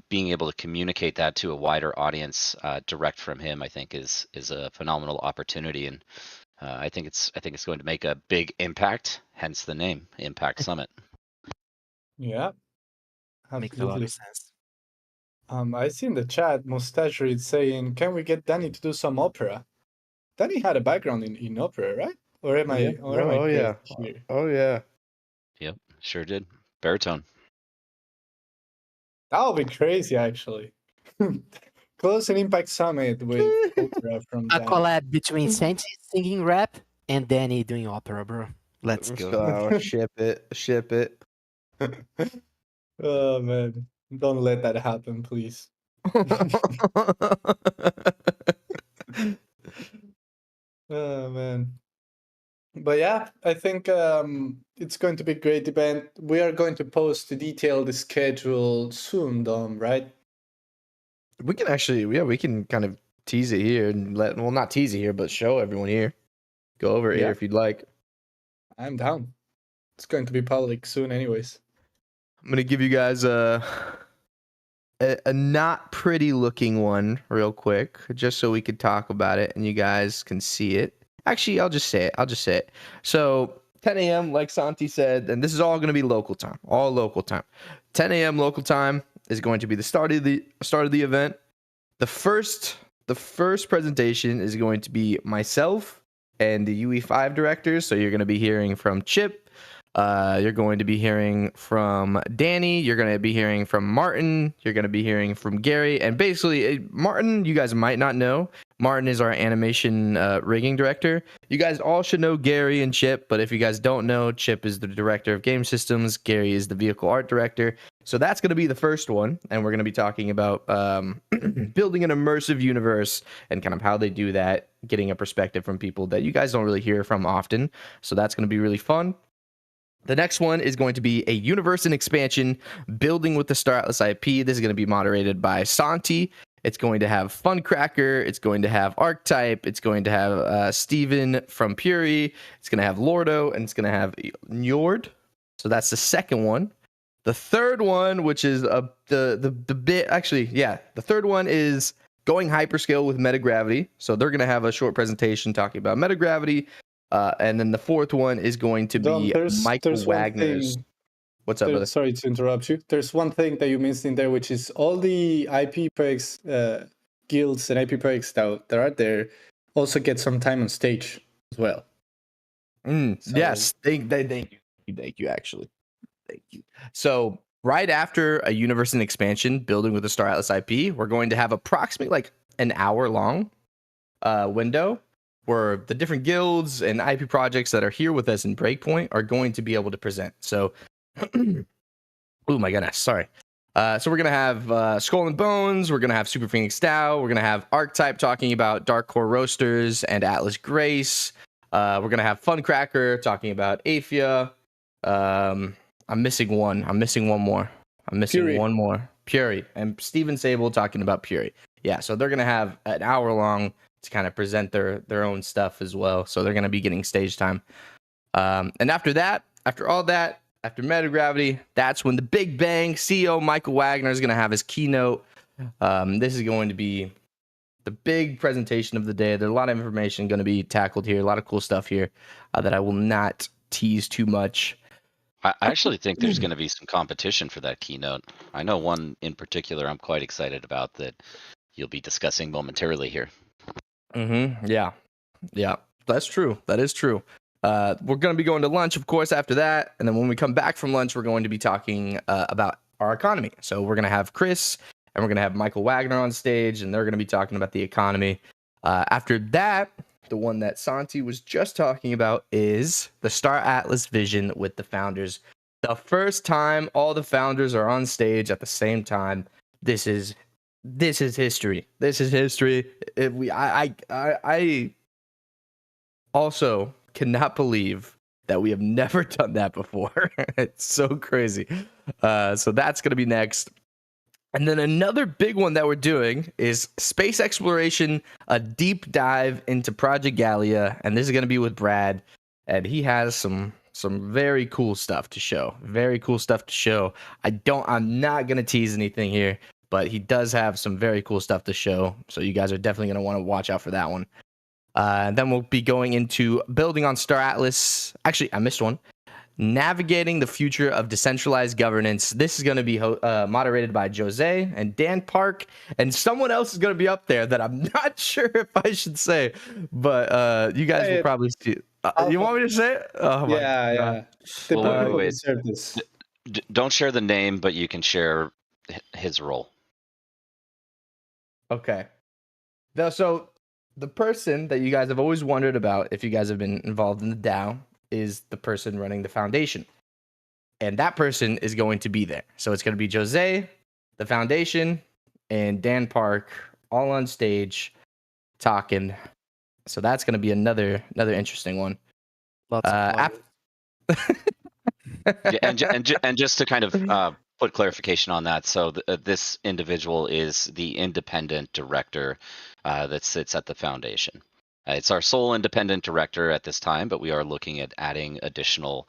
being able to communicate that to a wider audience direct from him, I think is a phenomenal opportunity, and I think it's going to make a big impact. Hence the name, Impact Summit. Yeah, Makes a lot absolutely. of sense. I see in the chat, Mustache saying, "Can we get Danny to do some opera?" Danny had a background in opera, right? Or am I? Or am I Oh yeah. crazy here? Oh yeah. Yep, sure did. Baritone. That would be crazy, actually. Close an Impact Summit with opera from A Danny. collab between Santi singing rap and Danny doing opera, bro. Let's go. So, ship it. Ship it. Oh man, don't let that happen, please. Oh man. But yeah, I think it's going to be a great event. We are going to post the detailed schedule soon, Dom, right? We can actually, yeah, we can kind of tease it here and well, not tease it here, but show everyone here. Go over it Yeah. here if you'd like. I'm down. It's going to be public soon, anyways. I'm gonna give you guys a not pretty looking one real quick, just so we could talk about it and you guys can see it. Actually, I'll just say it. So 10 a.m. like Santi said, and this is all going to be local time, all local time. 10 a.m. local time is going to be the start of the event. The first presentation is going to be myself and the UE5 directors. So you're going to be hearing from Chip. You're going to be hearing from Danny. You're going to be hearing from Martin. You're going to be hearing from Gary. And basically, Martin, you guys might not know. Martin is our animation rigging director. You guys all should know Gary and Chip. But if you guys don't know, Chip is the director of game systems. Gary is the vehicle art director. So that's going to be the first one. And we're going to be talking about building an immersive universe and kind of how they do that, getting a perspective from people that you guys don't really hear from often. So that's going to be really fun. The next one is going to be a universe and expansion, building with the Star Atlas IP. This is going to be moderated by Santi. It's going to have Funcracker. It's going to have Archetype. It's going to have Steven from Puri. It's going to have Lordo, and it's going to have Njord. So that's the second one. The third one, which is the bit, actually, yeah, the third one is going hyperscale with Metagravity. So they're going to have a short presentation talking about Metagravity. And then the fourth one is going to Dom, be Michael Wagner's. What's up, brother? Sorry to interrupt you. There's one thing that you missed in there, which is all the IP projects, guilds and IP projects that are there also get some time on stage as well. So- Yes, thank you, actually. Thank you. So right after a universe and expansion, building with the Star Atlas IP, we're going to have approximately like an hour long window where the different guilds and IP projects that are here with us in Breakpoint are going to be able to present. So, oh my goodness, sorry. So we're going to have Skull and Bones, we're going to have Super Phoenix Dow, we're going to have Archetype talking about Dark Core Roasters and Atlas Grace. We're going to have Funcracker talking about Aphia. I'm missing one more. Puri. One more. Puri. And Steven Sable talking about Puri. Yeah, so they're going to have an hour long to kind of present their own stuff as well. So they're going to be getting stage time. And after all that, after Metagravity, that's when the big bang, CEO Michael Wagner is going to have his keynote. This is going to be the big presentation of the day. There's a lot of information going to be tackled here, a lot of cool stuff here that I will not tease too much. I actually think there's going to be some competition for that keynote. I know one in particular I'm quite excited about that you'll be discussing momentarily here. Yeah, that's true. That is true. We're going to be going to lunch, of course, after that. And then when we come back from lunch, we're going to be talking about our economy. So we're going to have Chris and we're going to have Michael Wagner on stage, and they're going to be talking about the economy. After that, the one that Santi was just talking about is the Star Atlas vision with the founders. The first time all the founders are on stage at the same time. This is history. This is history. I also cannot believe that we have never done that before. It's so crazy. So that's going to be next. And then another big one that we're doing is space exploration, a deep dive into Project Gallia. And this is going to be with Brad. And he has some very cool stuff to show. I'm not going to tease anything here, but he does have some very cool stuff to show. So you guys are definitely going to want to watch out for that one. And then we'll be going into building on Star Atlas. Actually, I missed one. Navigating the future of decentralized governance. This is going to be moderated by Jose and Dan Park, and someone else is going to be up there that I'm not sure if I should say, but you guys will probably see it. You want me to say it? Oh my Yeah, god. yeah. The Well, people wait. deserve this. Don't share the name, but you can share his role. Okay. So the person that you guys have always wondered about, if you guys have been involved in the DAO, is the person running the foundation. And that person is going to be there. So it's going to be Jose, the foundation, and Dan Park all on stage talking. So that's going to be another interesting one. Lots of fun. Yeah, and just to kind of put clarification on that, so this individual is the independent director that sits at the foundation. It's our sole independent director at this time, but we are looking at adding additional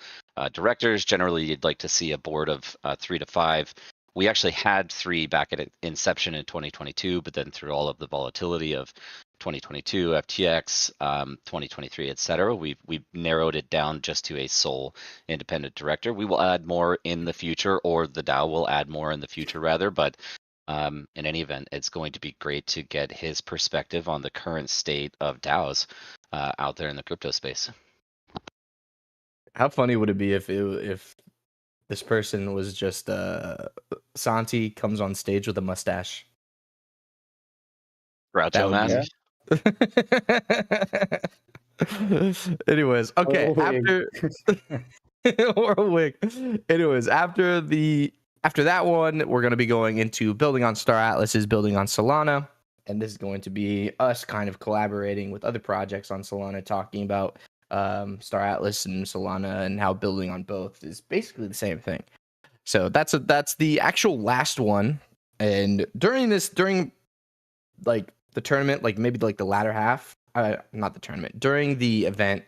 directors. Generally, you'd like to see a board of 3 to 5. We actually had 3 back at inception in 2022, but then through all of the volatility of 2022, FTX, 2023, etc., we've narrowed it down just to a sole independent director. We will add more in the future, or the DAO will add more in the future, rather. But in any event, it's going to be great to get his perspective on the current state of DAOs out there in the crypto space. How funny would it be if this person was just Santi comes on stage with a mustache? Groucho That would mask. be. Anyways, okay. Or a wig. Or a wig. Anyways, after that one, we're gonna be going into building on Star Atlas's building on Solana, and this is going to be us kind of collaborating with other projects on Solana, talking about Star Atlas and Solana and how building on both is basically the same thing. So that's the actual last one. And during like the tournament, like maybe like the latter half, not the tournament, during the event,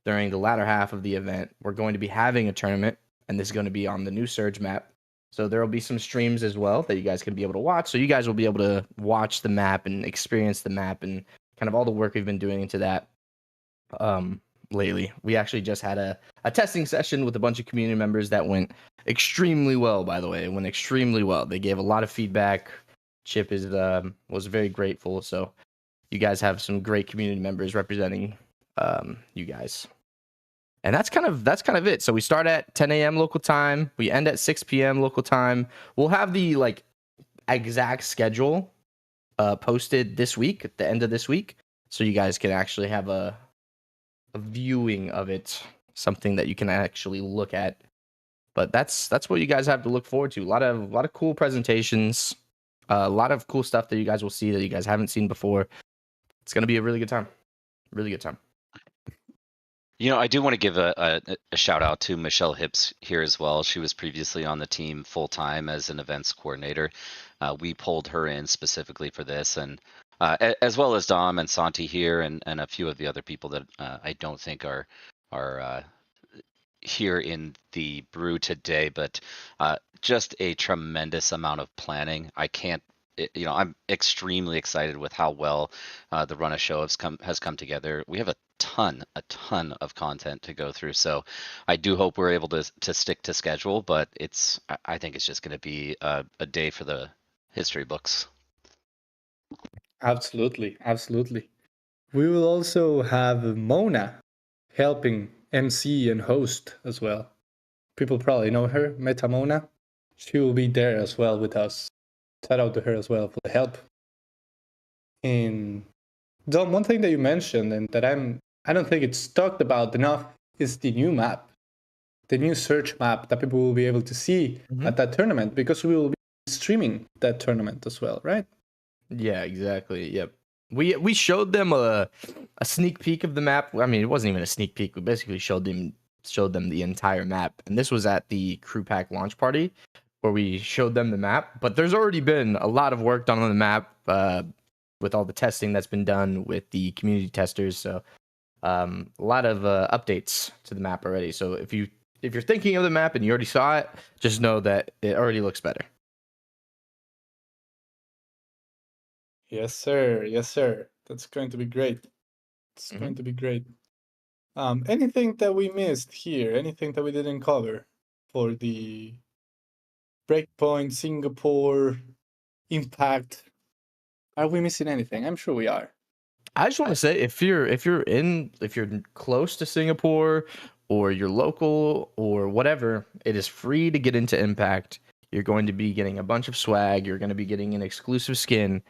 during the latter half of the event, we're going to be having a tournament, and this is going to be on the new Surge map. So there will be some streams as well that you guys can be able to watch. So you guys will be able to watch the map and experience the map and kind of all the work we've been doing into that lately. We actually just had a testing session with a bunch of community members that went extremely well, by the way. It went extremely well. They gave a lot of feedback. Chip was very grateful. So you guys have some great community members representing you guys. And that's kind of it. So we start at 10 a.m. local time. We end at 6 p.m. local time. We'll have the like exact schedule posted this week, at the end of this week, so you guys can actually have a viewing of it, something that you can actually look at. But that's what you guys have to look forward to. A lot of cool presentations, a lot of cool stuff that you guys will see that you guys haven't seen before. It's gonna be a really good time. Really good time. You know, I do want to give a shout out to Michelle Hips here as well. She was previously on the team full time as an events coordinator. We pulled her in specifically for this, and as well as Dom and Santi here, and a few of the other people that I don't think are here in the brew today. But just a tremendous amount of planning. I'm extremely excited with how well the Run a Show has come together. We have a ton of content to go through, so I do hope we're able to stick to schedule. But I think it's just going to be a day for the history books. Absolutely. We will also have Mona helping MC and host as well. People probably know her, Meta Mona. She will be there as well with us. Shout out to her as well for the help. And Dom, one thing that you mentioned and that I don't think it's talked about enough is the new map, the new search map that people will be able to see at that tournament, because we will be streaming that tournament as well, right? Yeah, exactly. Yep. We showed them a sneak peek of the map. I mean, it wasn't even a sneak peek. We basically showed them the entire map, and this was at the Crew Pack launch party where we showed them the map. But there's already been a lot of work done on the map with all the testing that's been done with the community testers. So a lot of updates to the map already. So if you're thinking of the map and you already saw it, just know that it already looks better. Yes, sir. That's going to be great. It's going to be great. Anything that we missed here? Anything that we didn't cover for the Breakpoint, Singapore, Impact? Are we missing anything? I'm sure we are. I just want to say if you're close to Singapore or you're local or whatever, it is free to get into Impact. You're going to be getting a bunch of swag. You're going to be getting an exclusive skin.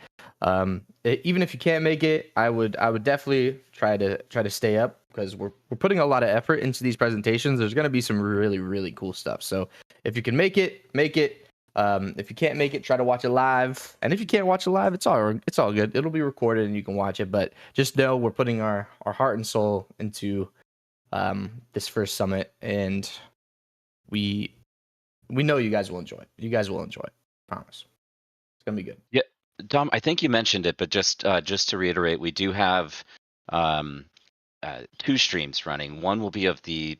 Even if you can't make it, I would definitely try to stay up because we're putting a lot of effort into these presentations. There's going to be some really, really cool stuff. So if you can make it, make it. If you can't make it, try to watch it live. And if you can't watch it live, it's all good. It'll be recorded and you can watch it. But just know we're putting our heart and soul into this first summit, and we know you guys will enjoy it. You guys will enjoy it. Promise. It's gonna be good. Yeah, Dom, I think you mentioned it, but just to reiterate, we do have 2 streams running. One will be of the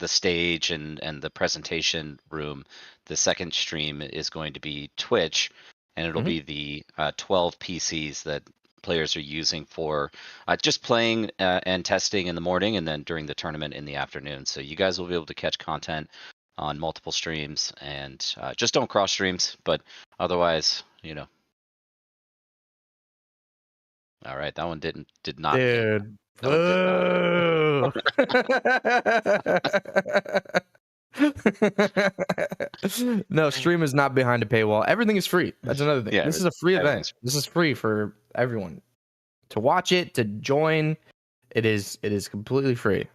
stage and the presentation room. The second stream is going to be Twitch, and it'll be the 12 PCs that players are using for just playing and testing in the morning, and then during the tournament in the afternoon. So you guys will be able to catch content on multiple streams, and just don't cross streams, but otherwise, All right, that one did not. Dude. That No, stream is not behind a paywall. Everything is free. That's another thing. Yeah, this is a free event. everything's free. This is free for everyone to watch it, to join. It is completely free.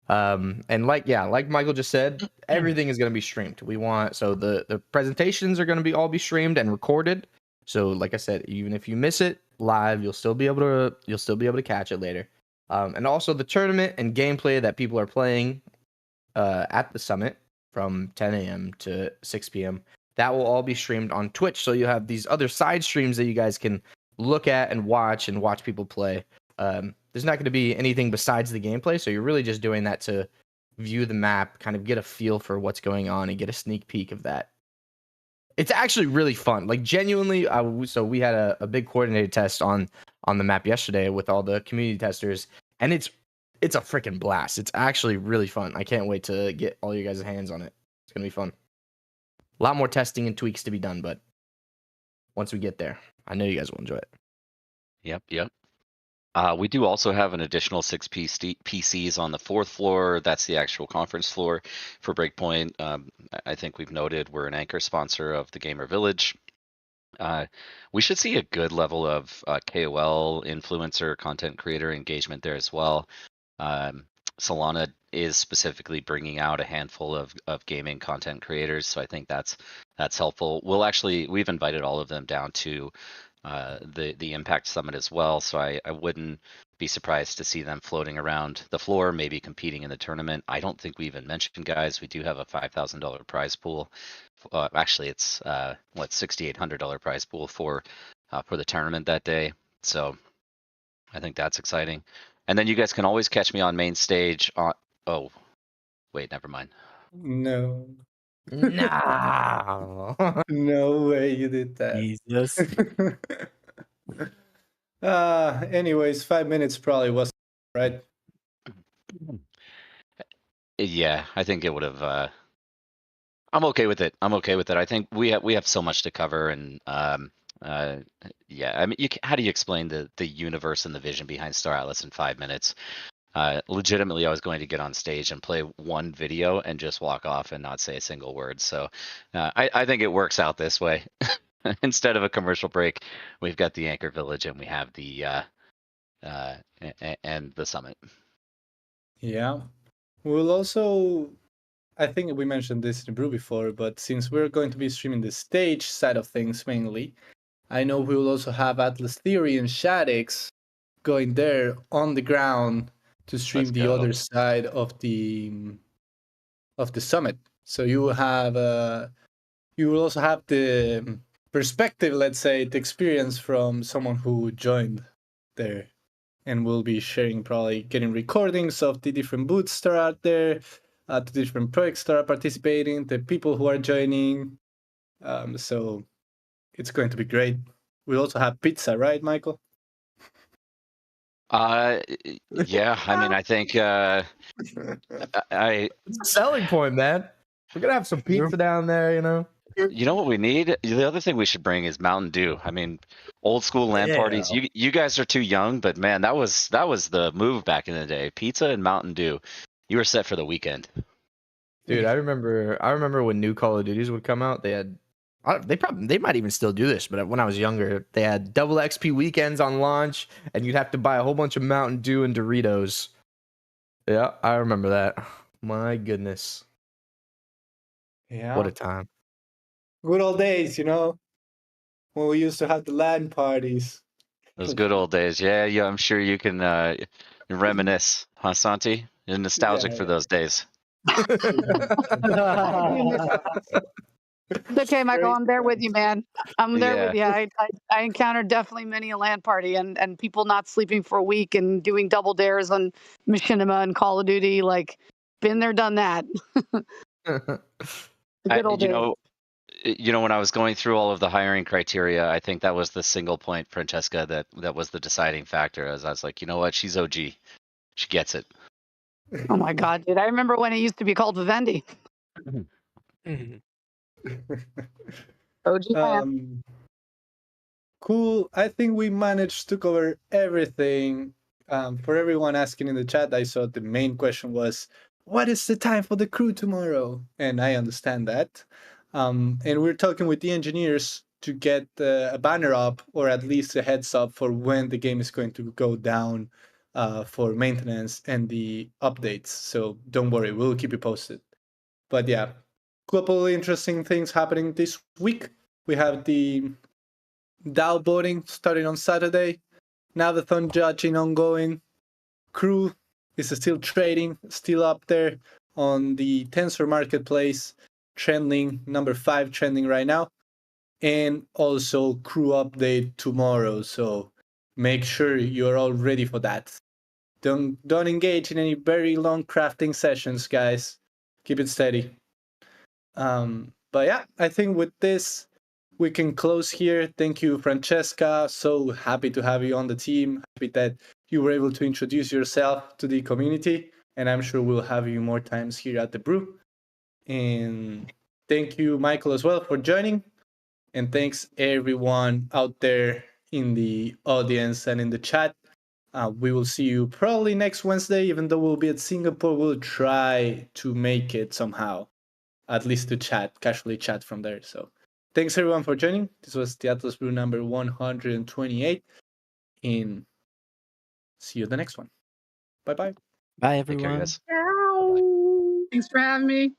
And like Michael just said, everything is going to be streamed. We want the presentations are going to all be streamed and recorded. So like I said, even if you miss it live, you'll still be able to catch it later. And also the tournament and gameplay that people are playing at the summit from 10 a.m. to 6 p.m. that will all be streamed on Twitch. So you have these other side streams that you guys can look at and watch people play. There's not going to be anything besides the gameplay, so you're really just doing that to view the map, kind of get a feel for what's going on, and get a sneak peek of that. It's actually really fun. Like genuinely, so we had a big coordinated test on the map yesterday with all the community testers, and it's a freaking blast. It's actually really fun. I can't wait to get all you guys' hands on it. It's gonna be fun. A lot more testing and tweaks to be done, but once we get there, I know you guys will enjoy it. Yep. We do also have an additional 6 PCs on the 4th floor. That's the actual conference floor for Breakpoint. I think we've noted we're an anchor sponsor of the Gamer Village. We should see a good level of KOL, influencer, content creator engagement there as well. Solana is specifically bringing out a handful of gaming content creators, so I think that's helpful. We've invited all of them down to the Impact Summit as well, so I wouldn't be surprised to see them floating around the floor, maybe competing in the tournament. I don't think we even mentioned, guys, we do have a $5,000 prize pool. Actually, it's $6,800 prize pool for the tournament that day. So I think that's exciting. And then you guys can always catch me on main stage. Oh, wait, never mind. No. No. No way you did that. Jesus. Anyways, 5 minutes probably was right. Yeah, I think it would have. I'm okay with it. I think we have so much to cover, and yeah. I mean, how do you explain the universe and the vision behind Star Atlas in 5 minutes? Legitimately, I was going to get on stage and play one video and just walk off and not say a single word. So I think it works out this way. Instead of a commercial break, we've got the Anchor Village and we have the and the summit. Yeah. We'll also, I think we mentioned this in Brew before, but since we're going to be streaming the stage side of things mainly, I know we will also have Atlas Theory and Shadix going there on the ground to stream Let's the go. other side of the summit. So you will have you will also have the perspective, let's say, the experience from someone who joined there, and we'll be sharing, probably getting recordings of the different booths that are out there, the different projects that are participating, the people who are joining. So it's going to be great. We also have pizza, right, Michael? Yeah. I mean, I think I It's a selling point, man. We're gonna have some pizza down there, you know. You know what we need? The other thing we should bring is Mountain Dew. I mean, old school LAN parties. You guys are too young, but man, that was the move back in the day. Pizza and Mountain Dew. You were set for the weekend. Dude, I remember when new Call of Duties would come out. They had, they might even still do this, but when I was younger, they had double XP weekends on launch, and you'd have to buy a whole bunch of Mountain Dew and Doritos. Yeah, I remember that. My goodness, Yeah. what a time! Good old days, when we used to have the LAN parties. Those good old days. Yeah, I'm sure you can reminisce, huh, Santi? You're nostalgic for those days. It's okay, Michael. I'm there with you, man. I'm there with you. Yeah. I encountered definitely many a LAN party and people not sleeping for a week and doing double dares on Machinima and Call of Duty. Like, been there, done that. The good old days. When I was going through all of the hiring criteria, I think that was the single point, Francesca, that was the deciding factor. As I was like, you know what, she's OG, she gets it. Oh my God, dude! I remember when it used to be called Vivendi. OG fan. Cool. I think we managed to cover everything. For everyone asking in the chat, I saw the main question was, what is the time for the crew tomorrow? And I understand that. And we're talking with the engineers to get a banner up, or at least a heads up for when the game is going to go down for maintenance and the updates. So don't worry, we'll keep you posted. But yeah, couple interesting things happening this week. We have the Dow voting starting on Saturday. Naon Judging ongoing. Crew is still trading, still up there on the Tensor marketplace, trending number 5 trending right now. And also crew update tomorrow, so make sure you're all ready for that. Don't engage in any very long crafting sessions, guys. Keep it steady. But yeah, I think with this we can close here. Thank you, Francesca. So happy to have you on the team. Happy that you were able to introduce yourself to the community, and I'm sure we'll have you more times here at the brew. And thank you, Michael, as well for joining. And thanks everyone out there in the audience and in the chat. We will see you probably next Wednesday, even though we'll be at Singapore. We'll try to make it somehow, at least to chat, casually chat from there. So thanks everyone for joining. This was the Atlas Brew number 128. And see you at the next one. Bye-bye. Bye, Take care, everyone. guys. Thanks for having me.